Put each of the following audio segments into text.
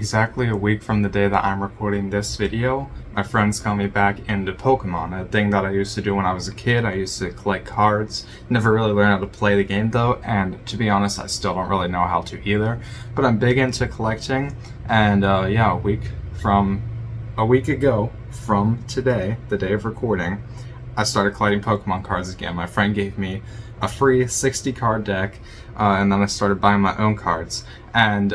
Exactly a week from the day that I'm recording this video, my friends got me back into Pokemon, a thing that I used to do when I was a kid. I used to collect cards, never really learned how to play the game though, and to be honest, I still don't really know how to either. But I'm big into collecting, and yeah, a week ago from today, the day of recording, I started collecting Pokemon cards again. My friend gave me a free 60 card deck, and then I started buying my own cards, and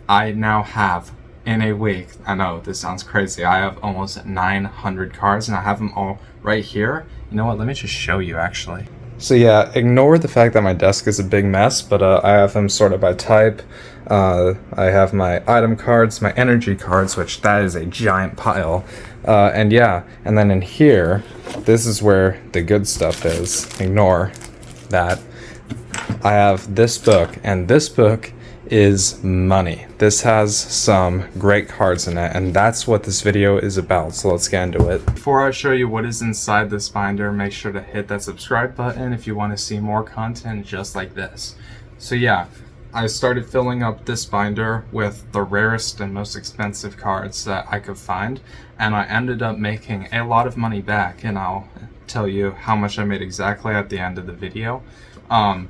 I now have, in a week, I know this sounds crazy, I have almost 900 cards, and I have them all right here. You know what, let me just show you actually. So yeah, ignore the fact that my desk is a big mess, but I have them sorted by type. I have my item cards, my energy cards, which that is a giant pile. And yeah, and then in here, this is where the good stuff is. Ignore that. I have this book, and this book is money. This has some great cards in it, and that's what this video is about, so let's get into it. Before I show you what is inside this binder, make sure to hit that subscribe button if you want to see more content just like this. So yeah, I started filling up this binder with the rarest and most expensive cards that I could find, and I ended up making a lot of money back, and I'll tell you how much I made exactly at the end of the video,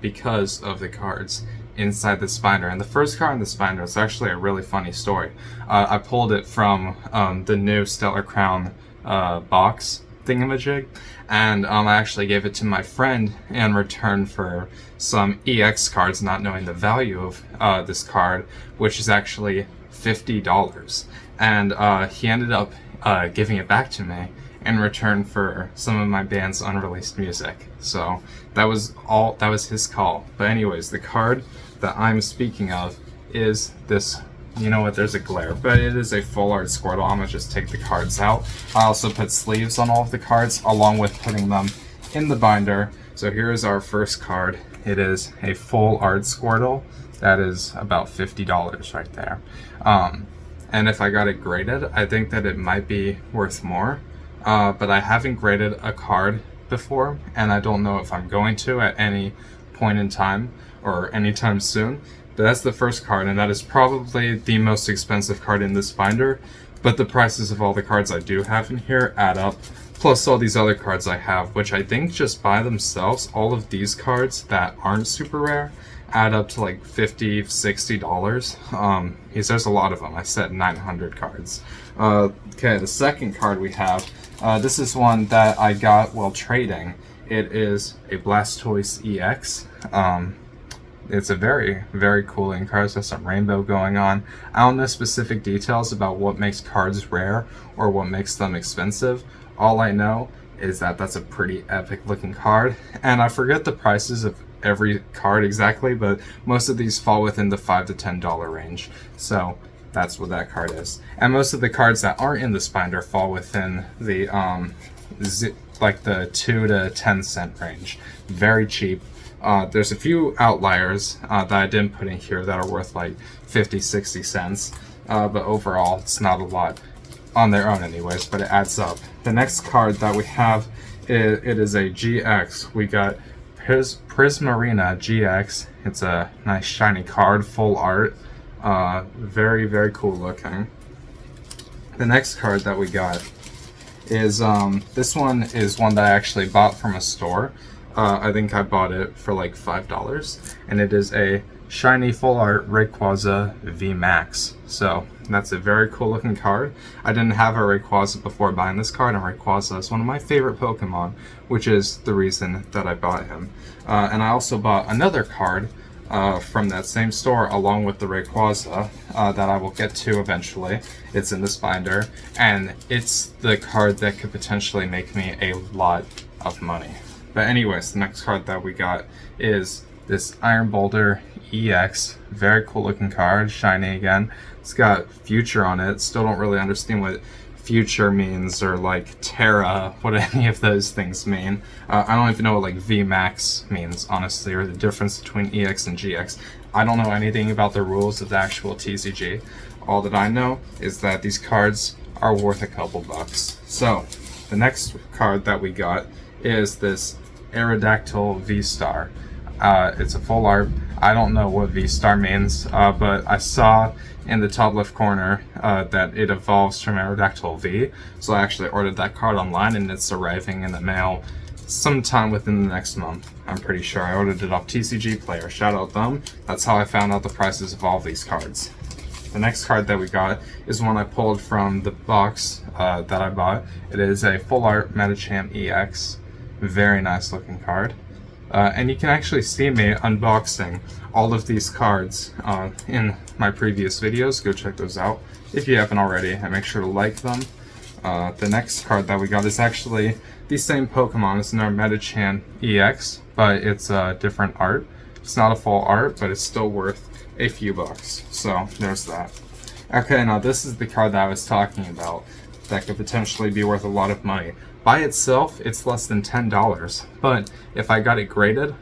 because of the cards inside this binder. And the first card in this binder is actually a really funny story. I pulled it from the new Stellar Crown box thingamajig, and I actually gave it to my friend in return for some EX cards, not knowing the value of this card, which is actually $50. And he ended up giving it back to me in return for some of my band's unreleased music. So that was his call. But anyways, the card that I'm speaking of is this. You know what, there's a glare, but it is a full art Squirtle. I'm gonna just take the cards out. I also put sleeves on all of the cards along with putting them in the binder. So here is our first card. It is a full art Squirtle. That is about $50 right there. And if I got it graded, I think that it might be worth more. But I haven't graded a card before, and I don't know if I'm going to at any point in time or anytime soon. But that's the first card, and that is probably the most expensive card in this binder. But the prices of all the cards I do have in here add up, plus all these other cards I have, which I think just by themselves, all of these cards that aren't super rare add up to like $50, $60. Because there's a lot of them. I said 900 cards. Okay, the second card we have, this is one that I got while trading. It is a Blastoise EX. It's a very, very cool looking card. There's some rainbow going on. I don't know specific details about what makes cards rare or what makes them expensive. All I know is that that's a pretty epic looking card. And I forget the prices of every card exactly, but most of these fall within the $5 to $10 range. So that's what that card is. And most of the cards that aren't in this binder fall within the like the 2 to 10 cent range. Very cheap. There's a few outliers that I didn't put in here that are worth like 50, 60 cents. But overall, it's not a lot on their own anyways, but it adds up. The next card that we have, it is a GX. We got Prismarina GX. It's a nice shiny card, full art. Very, very cool looking. The next card that we got is, this one is one that I actually bought from a store. I think I bought it for like $5, and it is a shiny full art Rayquaza VMAX. So that's a very cool looking card. I didn't have a Rayquaza before buying this card, and Rayquaza is one of my favorite Pokemon, which is the reason that I bought him. And I also bought another card from that same store along with the Rayquaza that I will get to eventually. It's in this binder, and it's the card that could potentially make me a lot of money. But anyways, the next card that we got is this Iron Boulder EX. Very cool looking card, shiny again. It's got future on it. Still don't really understand what future means, or like Terra, what any of those things mean. I don't even know what like VMAX means, honestly, or the difference between EX and GX. I don't know anything about the rules of the actual TCG. All that I know is that these cards are worth a couple bucks. So, the next card that we got is this Aerodactyl V-Star. It's a full art. I don't know what V-Star means, but I saw in the top left corner that it evolves from Aerodactyl V, so I actually ordered that card online and it's arriving in the mail sometime within the next month. I'm pretty sure. I ordered it off TCG Player. Shout out them. That's how I found out the prices of all of these cards. The next card that we got is one I pulled from the box that I bought. It is a full art Metacham EX. Very nice looking card. And you can actually see me unboxing all of these cards in my previous videos. Go check those out if you haven't already, and make sure to like them. The next card that we got is actually the same Pokemon. It's another Metachan EX, but it's a different art. It's not a full art, but it's still worth a few bucks. So there's that. Okay, now this is the card that I was talking about that could potentially be worth a lot of money. By itself, it's less than $10, but if I got it graded,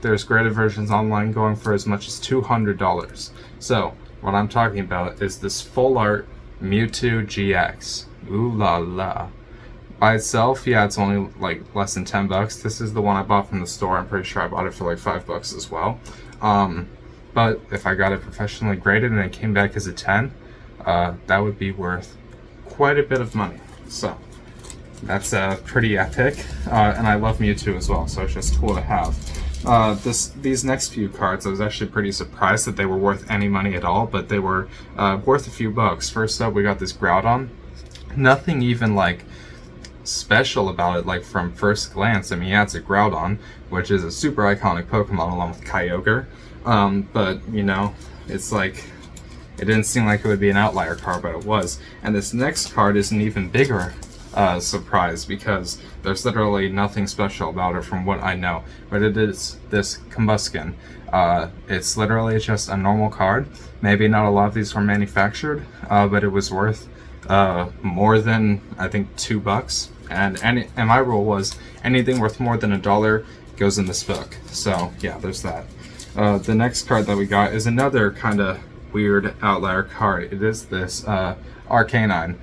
there's graded versions online going for as much as $200. So what I'm talking about is this full art Mewtwo GX. Ooh la la. By itself, yeah, it's only like less than $10. This is the one I bought from the store. I'm pretty sure I bought it for like $5 as well. But if I got it professionally graded and it came back as a 10, that would be worth quite a bit of money. So that's pretty epic, and I love Mewtwo as well, so it's just cool to have. These next few cards, I was actually pretty surprised that they were worth any money at all, but they were worth a few bucks. First up, we got this Groudon. Nothing even like special about it, like from first glance. I mean, yeah, it's a Groudon, which is a super iconic Pokemon along with Kyogre, but you know, it's like, it didn't seem like it would be an outlier card, but it was. And this next card is an even bigger surprise, because there's literally nothing special about it from what I know, but it is this Combuskin. It's literally just a normal card. Maybe not a lot of these were manufactured, but it was worth more than, I think, $2. And my rule was anything worth more than $1 goes in this book. So yeah, there's that. The next card that we got is another kind of weird outlier card. It is this Arcanine.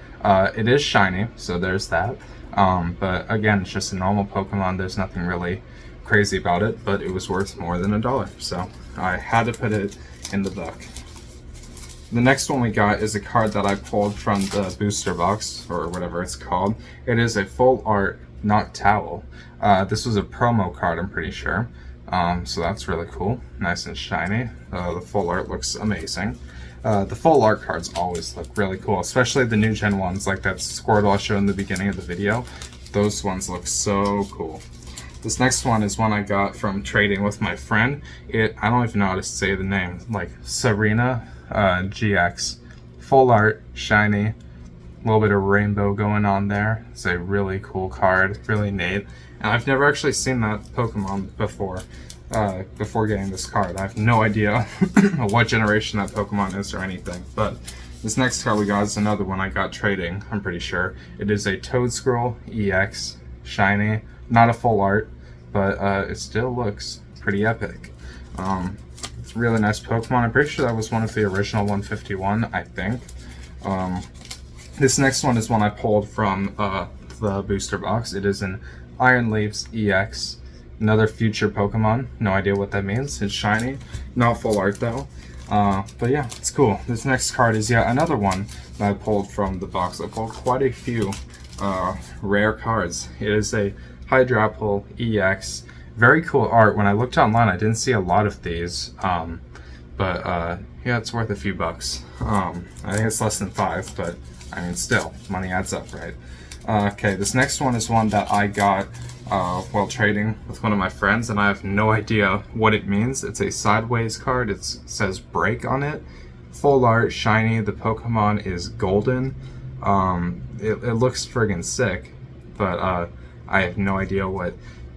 It is shiny, so there's that. But again, it's just a normal Pokemon. There's nothing really crazy about it, but it was worth more than $1, so I had to put it in the book. The next one we got is a card that I pulled from the booster box, or whatever it's called. It is a full art Noctowl. This was a promo card, I'm pretty sure. So that's really cool. Nice and shiny. The full art looks amazing. The full art cards always look really cool, especially the new gen ones, like that Squirtle I showed in the beginning of the video. Those ones look so cool. This next one is one I got from trading with my friend. I don't even know how to say the name, like Serena GX. Full art, shiny, a little bit of rainbow going on there. It's a really cool card, really neat. And I've never actually seen that Pokemon before getting this card. I have no idea what generation that Pokemon is or anything. But this next card we got is another one I got trading, I'm pretty sure. It is a Toedscroll EX, shiny, not a full art, but it still looks pretty epic. It's a really nice Pokemon. I'm pretty sure that was one of the original 151, I think. This next one is one I pulled from the booster box. It is an Iron Leaves EX, another future Pokemon. No idea what that means. It's shiny, not full art though. But yeah, it's cool. This next card is yet another one that I pulled from the box. I pulled quite a few rare cards. It is a Hydrapple EX. Very cool art. When I looked online, I didn't see a lot of these, but yeah, it's worth a few bucks. I think it's less than $5, but I mean, still, money adds up, right? Okay, this next one is one that I got while trading with one of my friends, and I have no idea what it means. It's a sideways card. It says break on it. Full art, shiny. The Pokemon is golden. It looks friggin' sick, but I have no idea what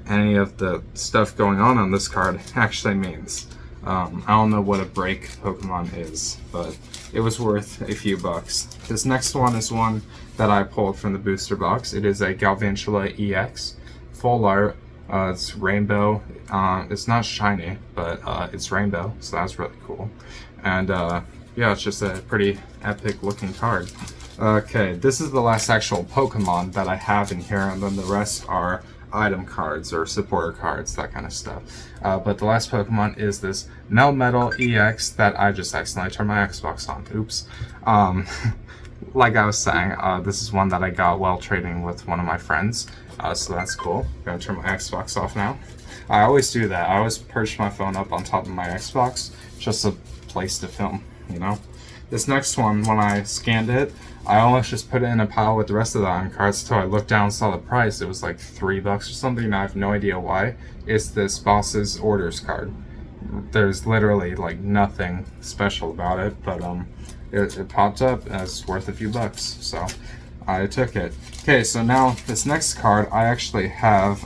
any of the stuff going on this card actually means. I don't know what a break Pokemon is, but it was worth a few bucks. This next one is one that I pulled from the booster box. It is a Galvantula EX, full art. It's rainbow. It's not shiny, but it's rainbow, so that's really cool. And yeah, it's just a pretty epic looking card. Okay, this is the last actual Pokemon that I have in here, and then the rest are item cards or supporter cards, that kind of stuff. But the last Pokemon is this Melmetal EX that I just accidentally turned my Xbox on. Oops. Like I was saying, this is one that I got while trading with one of my friends, so that's cool. I'm gonna turn my Xbox off now. I always do that. I always perch my phone up on top of my Xbox, just a place to film, you know? This next one, when I scanned it, I almost just put it in a pile with the rest of the item cards until I looked down and saw the price. It was like $3 or something, and I have no idea why. It's this Boss's Orders card. There's literally like nothing special about it, but it popped up and it's worth a few bucks, so I took it. Okay, so now this next card, I actually have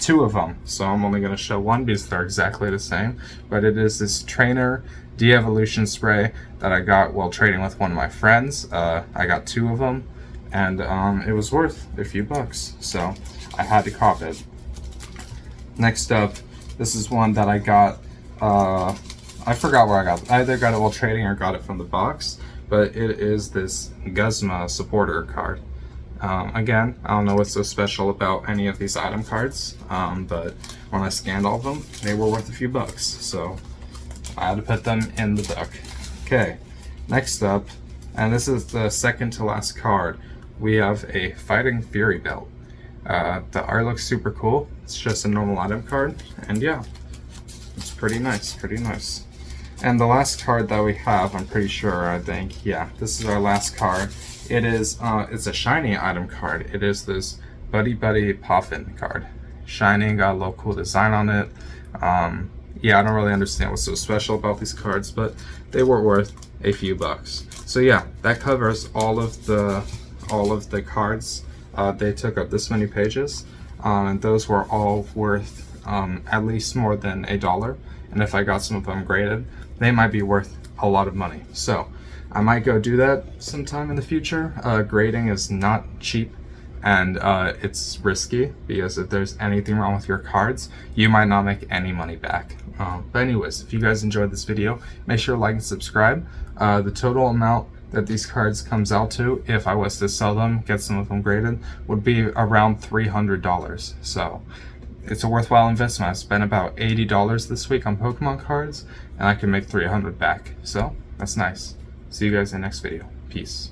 2 of them, so I'm only going to show one because they're exactly the same, but it is this Trainer de-evolution spray that I got while trading with one of my friends. I got 2 of them, and it was worth a few bucks, so I had to cop it. Next up, this is one that I got, I forgot where I got it. I either got it while trading or got it from the box, but it is this Guzma supporter card. Again, I don't know what's so special about any of these item cards, but when I scanned all of them, they were worth a few bucks, so I had to put them in the book. Okay, next up, and this is the second to last card, we have a Fighting Fury belt. The art looks super cool. It's just a normal item card, and yeah, it's pretty nice, pretty nice. And the last card that we have, I'm pretty sure, I think, yeah, this is our last card. It is, it's a shiny item card. It is this Buddy Buddy Poffin card. Shiny, got a little cool design on it. Yeah, I don't really understand what's so special about these cards, but they were worth a few bucks. So yeah, that covers all of the cards. They took up this many pages, and those were all worth at least more than $1. And if I got some of them graded, they might be worth a lot of money. So I might go do that sometime in the future. Grading is not cheap, and it's risky because if there's anything wrong with your cards, you might not make any money back. But anyways, if you guys enjoyed this video, make sure to like and subscribe. The total amount that these cards comes out to, if I was to sell them, get some of them graded, would be around $300. So it's a worthwhile investment. I spent about $80 this week on Pokemon cards, and I can make $300 back. So that's nice. See you guys in the next video. Peace.